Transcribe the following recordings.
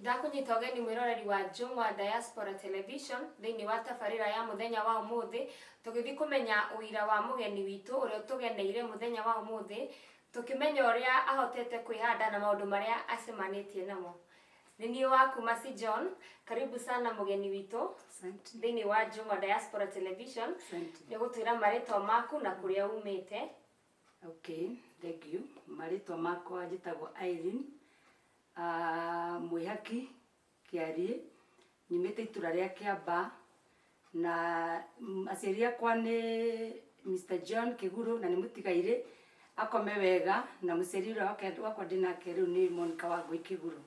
Ndakunyita ugeni mwiroreri wa Njung'wa Diaspora Television thiini wa tabarira ya muthenya wa umuthi tugithi kumenya uira wa mugeni witu uria tugeneire muthenya wa umuthi tukimenya uria ahotete kwihanda na maundu maria acemanitie namo. Nini waku Masi John, karibu sana mugeni witu thiini wa Njung'wa Diaspora Television. Nigutwira maritwa maku na kuria umite. Okay, thank you. Maritwa makwa njitagwo Irene mwihaki Kiarie, nyumite itura ria Kiamba, na aciari akwa ni Mr. John Kiguru na ni mutigaire akome wega, na muciari uria wakwa ndinake riu ni Monica Wangui Kiguru.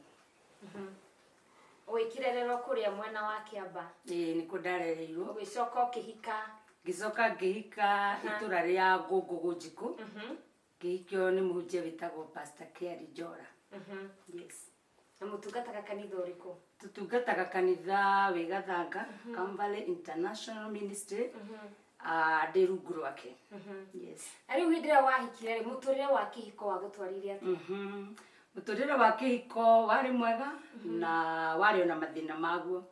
Wikirererwo kuria mwena wa Kiamba? Ni kundarereirwo. Ugicoka ukihika? Gicoka ngihika itura ria Ngugu Njiku. Ngihikio ni muhunjia witagwo Pastor Kiari Njora. Yes. Na mutungataga kanitha uriku? Tutungataga kanitha wi Gathanga, Kamvale International Ministry. Ndi rungu rwake. Yes. Ari windira wahikire muturire wa kihiko wa gutwarire ati? Muturire wa kihiko wari mwega na wari ona mathina maguo.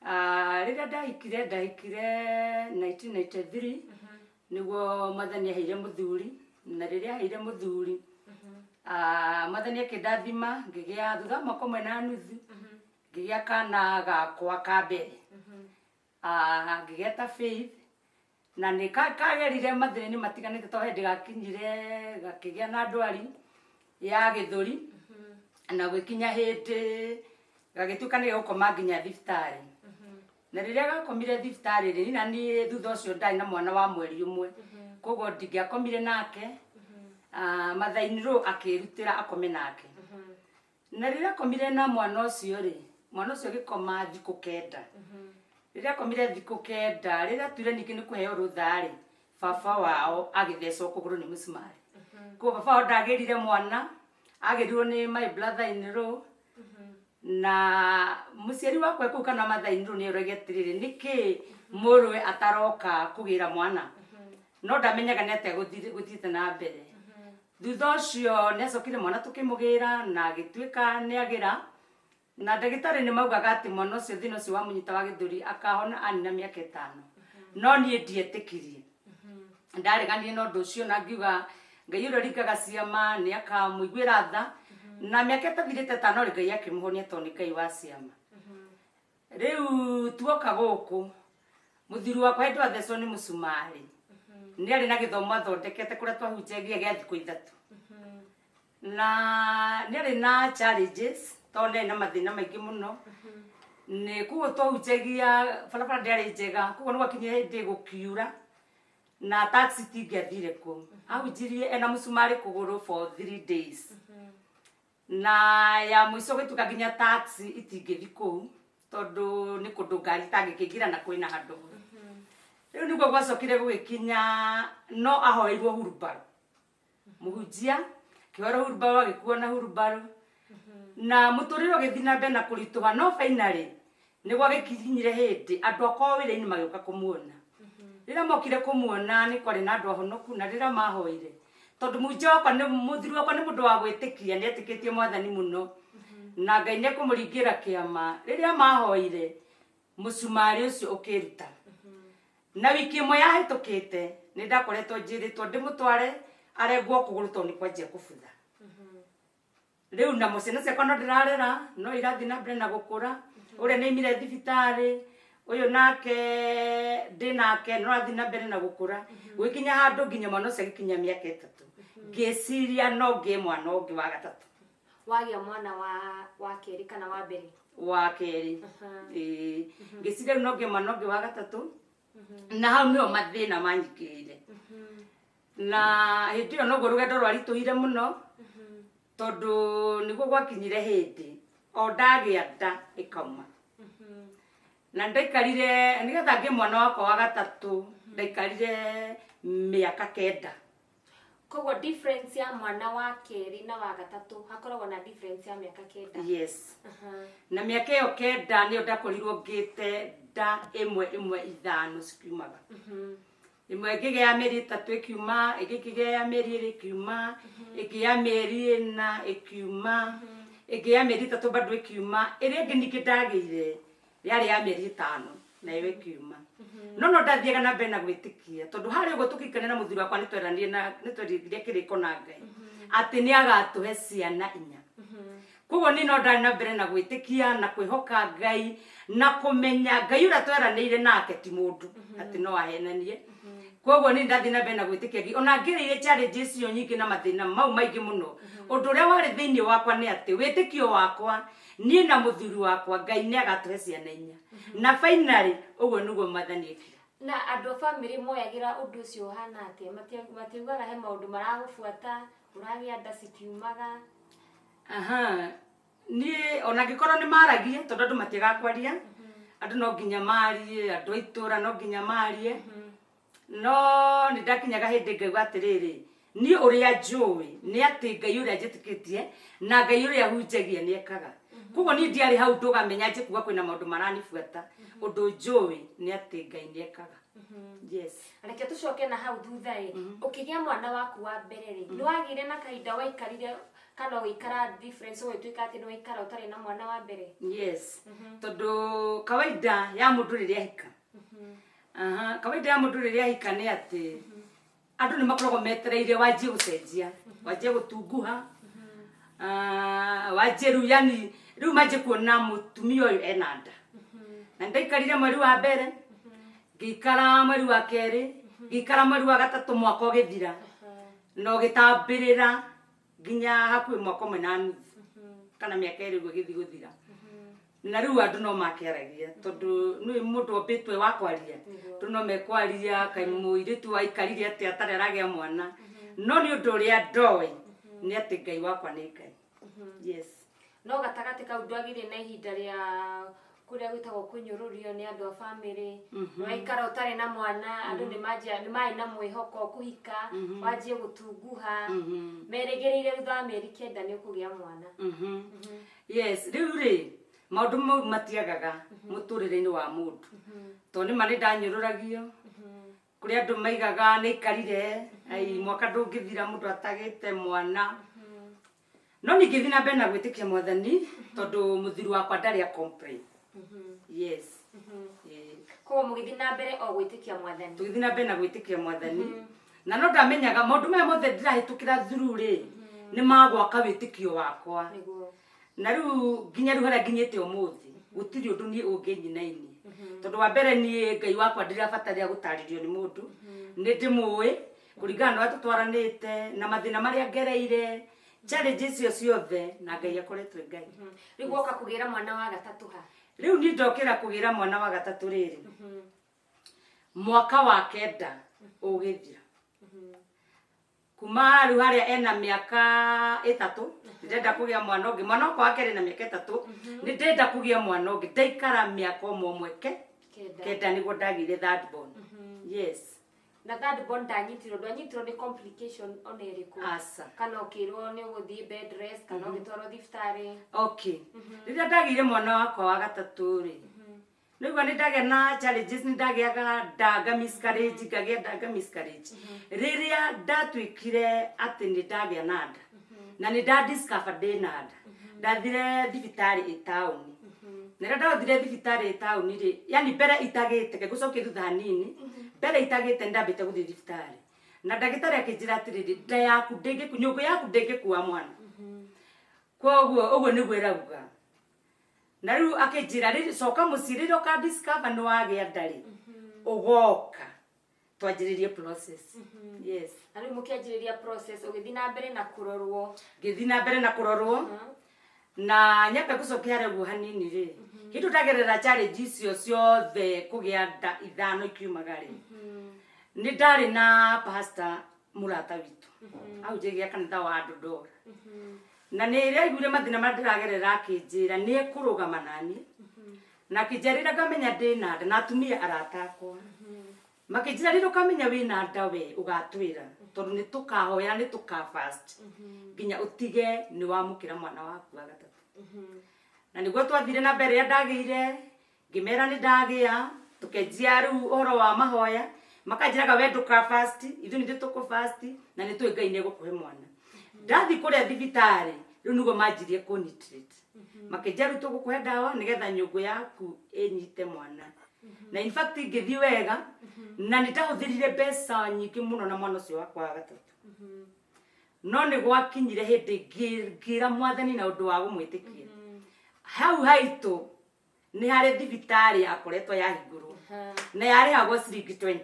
Rĩrĩa ndahikire 1993 niguo Mwathani aheire muthuri, na rĩrĩa aheire muthuri Mwathani akindathima ngigĩa thutha mwaka ũmwe na nuthu ngigĩa kana gakwa ka mbere. Ngigĩeta Faith na nĩ kagerire mathĩna matiganĩte to hĩndĩ gakinyire gakĩgĩa na ndwari ya gĩthũri na gũkinya hĩndĩ gagĩtuĩka nĩ gũkoma nginya thibitarĩ. Na rĩrĩa gakomire thibitarĩ na niĩ thutha ũcio ndarĩ na mwana wa mweri ũmwe, koguo ndingĩakomire nake. Mathainĩ rũu akĩrutĩra akome nake. Na rĩrĩa akomire na mwana ũcio mwana ũcio gĩkoma thikũ 9. Rĩrĩa akomire thikũ 9, rĩrĩa tuire ningĩ nĩ kũheo rũtha baba wao agĩthecwo kũgũrũ nĩ mũcumarĩ. Koguo baba wao ndagĩrire mwana, agĩrirwo nĩ my brother in law. Na muciari wakwa kũu kana mathainĩ rũu nĩ ũrege atĩrĩrĩ nĩkĩ mũrũwe ataroka kũgĩra mwana, no ndamenyaga nĩ atĩa gũthiĩte na mbere. Thutha ũcio nĩ acokire mwana tũkĩmũgĩra na agĩtuĩka nĩ agĩra, na ndagĩtarĩ nĩ maugaga atĩ mwana ũcio thĩna ũcio wa mũnyita wa gĩthũri akahona anina mĩaka 5, no niĩ ndietĩkirie. Ndareganire na ũndũ ũcio na ngiuga Ngai ũrĩa ringaga ciama nĩ akamũiguĩra tha, na mĩaka ĩtathirĩte 5 Ngai akĩmũhonia tondũ nĩ Ngai wa ciama. Rĩu tuoka gũkũ mũthuri wakwa hĩndĩ athecwo nĩ mũcumarĩ nĩ arĩ na gĩthomo athondekete kũrĩa twahunjagia gĩa thikũ 3, na nĩ arĩ na challenges tondũ nĩ na mathĩna maingĩ mũno. Nĩ koguo twahunjagia barabara ndĩarĩ njega, koguo nĩ gwakinyire hĩndĩ gũkiura na taxi tingĩathire kũu. Ahunjirie ena mũcumarĩ kũgũrũ for 3 days. Na ya mũico gĩtuĩka nginya taxi itingĩthi kũu tondũ nĩ kũndũ ngari itangĩkĩingĩra na kwĩna handũ. Rĩu nĩguo gwacokire gũgĩkinya no ahoeirwo hurumbarũ. Mũhunjia kĩhoro hurumbarũ agĩkuo na hurumbarũ, na mũtũrĩre ũgĩthiĩ na mbere na kũritũha, no finally nĩ gwagĩkinyire hĩndĩ andũ akwa wĩra-inĩ magĩũka kũmuona. Rĩrĩa mokire kũmuona nĩ kwarĩ na andũ ahonoku, na rĩrĩa mahoire tondũ mũthuri wakwa nĩ mũndũ wa gwĩtĩkia, nĩ etĩkĩtie Mwathani mũno na Ngai nĩ ekũmũringĩra kĩama. Rĩrĩa mahoire mũcumarĩ ũcio ũkĩruta, na wiki ĩmwe yahĩtũkĩte nĩ ndakoretwo njĩrĩtwo ndĩmũtware arengwo kũgũrũ tondũ nĩ kwanjia kũbutha. Rĩu na ciana ciakwa no ndĩrarera, no irathiĩ na mbere na gũkũra. Ũrĩa nĩ oimire thibitarĩ, ũyũ nake ndĩnake no arathiĩ na mbere na gũkũra. Gũkinya handũ nginya mwana ũcio agĩkinya mĩaka 3 ngĩciria no ngĩe mwana ũngĩ wa 3. Wagĩa mwana wa kerĩ kana wa mbere? Wa kerĩ. Ngĩciria no ngĩe mwana ũngĩ wa 3, na hau nĩho mathĩna manyingĩrĩire. Na hĩndĩ ĩyo noguo rũgendo rwaritũhire mũno tondũ nĩguo gwakinyire hĩndĩ o ndagĩa nda ĩkauma. Na ndaikarire nĩgetha ngĩe mwana wakwa wa 3 ndaikarire mĩaka 9. Koguo difference ya mwana wa kerĩ na wa 3 hakoragwo na difference ya mĩaka 9? Yes. Na mĩaka ĩyo 9 nĩyo ndakorirwo ngĩte nda ĩmwe 5 cikiumaga. Ĩmwe ĩkĩgĩa mĩeri 3 ĩkiuma, ĩngĩ ĩkĩgĩa mĩeri 2 ĩkiuma, ĩkĩgĩa mĩeri 4 ĩkiuma, ĩngĩ ya mĩeri 3 bado ĩkiuma, ĩrĩa ĩngĩ ningĩ ndagĩire yarĩ ya mĩeri 5 nayo ĩkiuma. No ndathiaga na mbere na gwĩtĩkia tondũ harĩa ũguo tũkĩikania na mũthuri wakwa nĩtweranire kĩrĩko na Ngai atĩ nĩ agatũhe ciana 4. Koguo niĩ no ndarĩ na mbere na gwĩtĩkia na kwĩhoka Ngai na kũmenya Ngai ũrĩa tweranĩire nake ti mũndũ atĩ no ahenanie. Koguo niĩ ndathi na mbere na gwĩtĩkia Ngai ona ngĩrĩire challenges icio nyingĩ na mathĩna mau maingĩ mũno. Ũndũ ũrĩa warĩ thĩinĩ wakwa nĩ atĩ wĩtĩkio wakwa niĩ na mũthuri wakwa Ngai nĩ agatũhe ciana 4. Na finally ũguo nĩguo Mwathani ekire. Na andũ a family moyagira ũndũ ũcio hana atĩa? Matiugaga he maũndũ maragũbuata, ũragĩa nda citiumaga? Niĩ ona ngĩkorwo nĩ maragia tondũ andũ matiaga kwaria, andũ no nginya marie, andũ a itũũra no nginya marie. No nĩ ndakinyaga hĩndĩ ngauga atĩrĩrĩ, niĩ ũrĩa njũĩ nĩ atĩ Ngai ũrĩa njĩtĩkĩtie na Ngai ũrĩa hunjagia nĩ ekaga. Koguo niĩ ndiarĩ hau ndũgamenya njĩkuga kwĩna maũndũ maranibuata. Ũndũ njũĩ nĩ atĩ Ngai nĩ ekaga. Yes. Reke tũcoke na hau thutha ũkĩgĩa mwana waku wa mbere nĩ wagire na kahinda waikarire kana ũikara difference ũgĩtuĩka atĩ nĩ waikara ũtarĩ na mwana wa mbere? Yes. Tondũ kawaida ya mũndũ rĩrĩa ahika. Kawaida ya mũndũ rĩrĩa ahika nĩ atĩ andũ nĩ makoragwo metereire wanjie gũcenjia, wanjie gũtunguha, wanjie rĩu yani rĩu manjie kuona mũtumia ũyũ ena nda. Na ndaikarire mweri wa mbere, ngĩikara mweri wa kerĩ, ngĩikara mweri wa gatatũ mwaka ũgĩthira. No gĩtambĩrĩra nginya hakuhĩ mwaka ũmwe na nuthu kana mĩaka ĩrĩ ũguo ĩgĩthiĩ gũthira. Na rĩu andũ no makĩaragia tondũ nĩ mũndũ ombĩtwe wa kwaria. Andũ no mekwaria kaĩ mũirĩtu waikarire atĩ atarĩ aragĩa mwana. No nĩ ũndũ ũrĩa ndoĩ nĩ atĩ Ngai wakwa nĩ Ngai. Yes. No gatagatĩ kau ndwagire na ihinda rĩa kũrĩa gwĩtagwo kũnyũrũrio nĩ andũ a family, waikara ũtarĩ na mwana, andũ nĩ marĩ na mwĩhoko kũhika, wanjie gũtunguha, merĩgĩrĩire thutha wa mĩeri 9 nĩ ũkũgĩa mwana. Yes, rĩu rĩ maũndũ mau matiagaga mũtũrĩre-inĩ wa mũndũ. Tondũ nĩ marĩ ndanyũrũragio, kũrĩ andũ maigaga nĩ ikarire, mwaka ndũngĩthira mũndũ atagĩte mwana. No ningĩ thiĩ na mbere na gwĩtĩkia Mwathani tondũ mũthuri wakwa ndarĩ a complain. Yes. Koguo mũgĩthiĩ na mbere o gwĩtĩkia Mwathani. Tũgĩthiĩ na mbere na gwĩtĩkia Mwathani. Na no ndamenyaga maũndũ maya mothe ndĩrahĩtũkĩra through rĩ nĩ magwaka wĩtĩkio wakwa. Na rĩu nginya rĩu harĩa nginyĩte ũmũthĩ gũtirĩ ũndũ niĩ ũngĩnyinainie. Tondũ wa mbere niĩ Ngai wakwa ndirabatarĩa gũtarĩrio nĩ mũndũ. Nĩ ndĩmũĩ kũringana na ũrĩa tũtwaranĩte na mathĩna marĩa ngereire, challenges icio ciothe na Ngai akoretwo Ngai. Rĩu woka kũgĩra mwana wa gatatũ ha? Rĩu niĩ ndokĩra kũgĩra mwana wa gatatũ rĩrĩ mwaka wa 9 ũgĩthira. Kuma rĩu harĩa ena mĩaka 3 ndenda kũgĩa mwana ũngĩ. Mwana wakwa wa kerĩ na mĩaka 3 nĩ ndenda kũgĩa mwana ũngĩ. Ndaikara mĩaka ũmwe 9 nĩguo ndagĩire third born. Yes. Na third born ndanyitirwo nĩ complication ona ĩrĩkũ? Asa. Kana ũkĩrwo nĩ ũgũthiĩ bed rest kana ũgĩtwarwo thibitarĩ? Okay. Rĩrĩa ndagĩire mwana wakwa wa gatatũ rĩ nĩguo nĩ ndagĩa na challenges, nĩ ndagĩaga ndanga miscarriage, ngagĩa ndanga miscarriage. Rĩrĩa ndatuĩkire atĩ nĩ ndagĩa na nda na nĩ ndadiscover ndĩ na nda, ndathire thibitarĩ ĩtaũni. Na rĩrĩa ndathire thibitarĩ ĩtaũni rĩ yani mbere itagĩte ngũcokia thutha hanini, mbere itagĩte ndambĩte gũthiĩ thibitarĩ na ndagĩtarĩ akĩnjĩra atĩrĩrĩ nda yaku nyũngũ yaku ndĩngĩkua mwana. Koguo ũguo nĩguo ĩrauga. Na rĩu akĩnjĩra rĩrĩ coka mũciĩ rĩrĩa ũkadiscover nĩ wagĩa nda rĩ ũgoka twanjĩrĩrie process. Yes. Na rĩu mũkĩanjĩrĩria process ũgĩthiĩ na mbere na kũrorwo? Ngĩthiĩ na mbere na kũrorwo na nyambe gũcokia harĩa ũguo hanini rĩ hĩndĩ ndagerera challenges icio ciothe kũgĩa nda 5 ikiumaga rĩ nĩ ndarĩ na pastor mũrata witũ aunjĩgia kanitha wa Dodora. Na nĩ rĩrĩa aiguire mathĩna marĩa ndĩragerera akĩnjĩra nĩ ekũrũgama naniĩ na akĩnjarĩra ngamenya ndĩ na nda na atumia arata akwa makĩnjĩra rĩrĩa ũkamenya wĩna nda we ũgatwĩra tondũ nĩ tũkahoya nĩ tũkafast nginya ũtige nĩ wamũkĩra mwana waku wa gatatũ. Na nĩguo twathire na mbere ya ndagĩire ngĩmera nĩ ndagĩa tũkenjia rĩu ũhoro wa mahoya makanjĩraga we ndũkafast ithuĩ nĩ tũkũfast na nĩ tũĩ Ngai nĩ egũkũhe mwana. Ndathi kũrĩa thibitarĩ riu nigo manjirie kunitrate makijaru to gukuhe dawa nigetha nyungu yaku enyite mwana na in fact ngithii wega na nitahũthĩrire mbeca nyingĩ mũno na mwana ũcio wakwa wa gatatũ no nĩ gwakinyire hĩndĩ ngĩra mwathani na ũndũ wa gũmwĩtĩkia hau haitũ nĩ harĩ thibitarĩ yakoretwo yahingũrwo na yarĩhagwo ciringi 20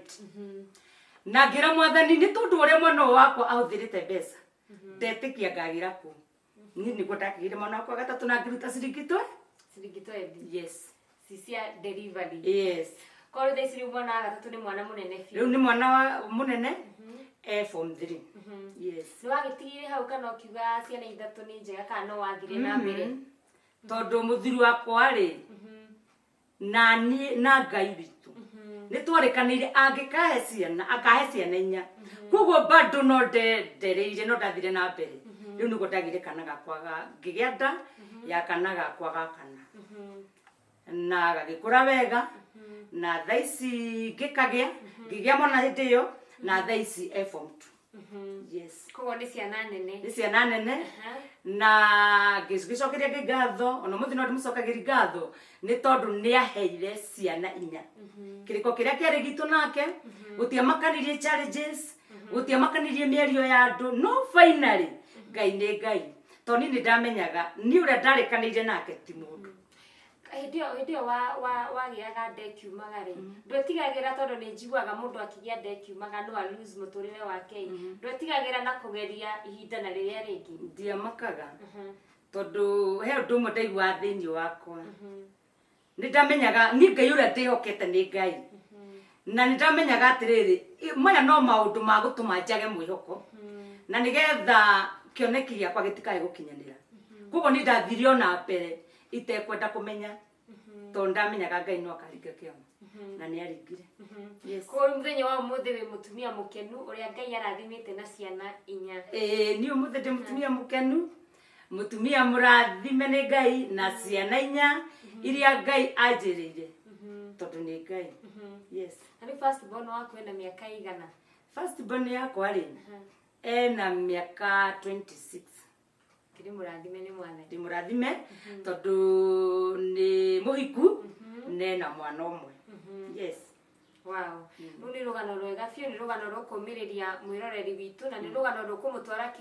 na ngĩra mwathani nĩ tondũ ũrĩa mwana wakwa ahũthĩrĩte mbeca ndetĩkia ngagĩra kũ niĩ nĩguo ndakĩgĩire mwana wakwa gatatũ na ngĩruta ciringi 20 yes Sisia delivery. Yes. Kwa hiyo sisi mwana gatatũ nĩ mwana mũnene fiu. Ni mwana mũnene form 3. Yes. Nĩ wagitigire hau kana ukiuga ciana ithatũ nĩ njega kana no wathire na mbere. Tondũ mũthuri wakwa rĩ na ni na Ngai witũ. Nĩ twarĩkanĩire angĩkahe ciana akahe ciana inya. Koguo bado no ndereire no ndathire na mbere. Rĩu nĩguo ndagire kana gakwa ngĩgĩa nda ya kana gakwa gakana. Na gagĩkũra wega na thaici ngĩkagĩa ngĩgĩa mwana hĩndĩ ĩyo na thaici form 2 yes koguo nĩ ciana nene na ngĩcokeria Ngai ngatho ona mũthĩ no ndĩmũcokagĩria ngatho nĩ tondũ nĩ aheire ciana inya kĩrĩko kĩrĩa kĩarĩ gitũ nake gũtiamakanirie challenges gũtiamakanirie mĩario ya andũ no finally Ngai nĩ Ngai tondũ niĩ nĩ ndamenyaga nĩ ũrĩa ndarĩkanĩire nake ti mũndũ Hidio wagĩaga ndekiumaga rĩ ndwetigagĩra tondũ nĩ njiguaga mũndũ akĩgĩa ndekiumaga no lose mũtũrĩre wake ndwetigagĩra na kũgeria ihinda na rĩrĩa rĩngĩ ndiamakaga tondũ he ũndũ ũmwe ndaigua thĩinĩ wakwa nĩ ndamenyaga niĩ Ngai ũrĩa ndĩhokete nĩ Ngai na nĩ ndamenyaga atĩrĩrĩ maya no maũndũ ma gũtũma njage mwĩhoko na nĩgetha kĩoneki gĩakwa gĩtikae gũkinyanĩra koguo nĩ ndathirio na mbere itekwenda kũmenya tondũ ndamenyaga Ngai no akaringa kĩama na nĩ aringire yes kwa mũthenya wa ũmũthĩ wĩ mũtumia mũkenu ũrĩa Ngai arathimĩte na ciana inya niĩ ũmũthĩ ndĩ mũtumia mũkenu mũtumia mũrathime nĩ Ngai na ciana inya iria Ngai anjĩrĩire tondũ nĩ Ngai yes na first born waku ena mĩaka igana first born yakwa rĩ ena mĩaka 26 murathime nĩ mwana ndi murathime tondu ni muhiku nena mwana umwe yes wow nuni rugano rwega fio ni rugano rukumiriria mwiroreri witu na ni rugano rukumutwara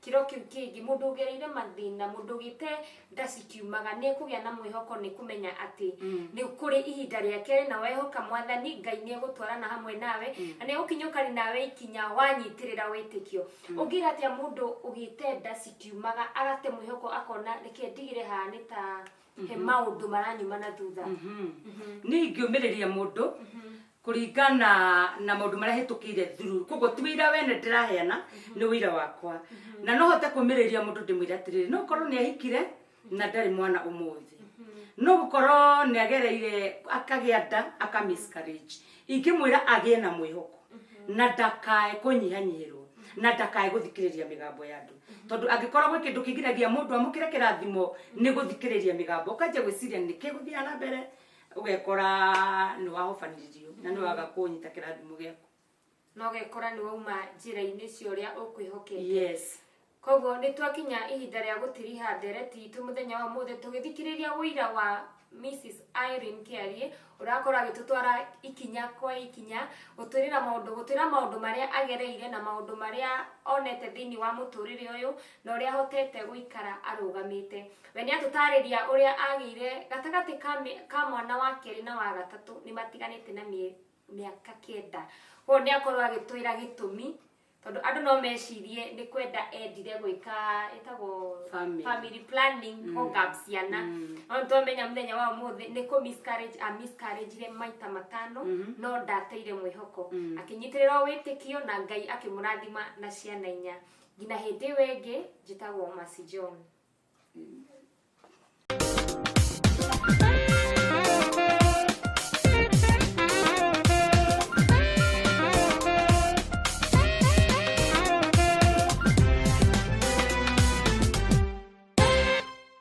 kiro kiu kingi mundu gereire mathina mundu gite ndasikiumaga ni kugia na mwihoko ni kumenya ati ni kuri ihinda riake na wehoka mwathani Ngai ni egutwarana hamwe nawe na ni ukinyukari nawe ikinya wanyitirira witikio ugira ati mundu ugite ndasikiumaga agate mwihoko akona reke ndigire hane ta he maundu maranyuma na thutha ni ngiumiriria mundu kuringana na maundu maria hitukire thuru koguo ti wira wene ndiraheana ni wira wakwa na no hote kumiriria mundu ndimwira atiriri no korwo ni ahikire na ndari mwana umuthi no gukorwo ni agereire akagia nda aka miscarriage ingimwira agie na mwihoko na ndakae kunyihanyihirwo na ndakae guthikiriria migambo ya andu tondu angikorwo gwe kindu kigiragia mundu amukire kirathimo ni guthikiriria migambo kaje gwiciria ni kiguthia na mbere ugekora ni wahofanirio na ni waga kunyita kirathimo giaku no gekora ni wauma njira-ini cio ria ukwihokete yes koguo ni twakinya ihinda ria gutiriha ndereti itu muthenya wa muthe tugithikiriria wira wa Mrs. Irene Kiarie urakora gitutwara ikinya kwa ikinya gutwirira maundu maria agereire na maundu maria onete thini wa muturire uyu na uria hotete guikara arugamite we ni atutariria uria agire gatagati ka mwana wa keri na wa gatatu ni matiganite na miaka 9 ho ni akorwa agitwira gitumi tondu andu no mecirie ni kwenda endire gwika etago family planning hongapsiana onto menya muthenya wa muthi ni ko miscarriage ile maita 5 no ndateire mwihoko akinyitirira witikio na Ngai akimurathima na ciana inya ngina hindi wengi njitagwo Mercy John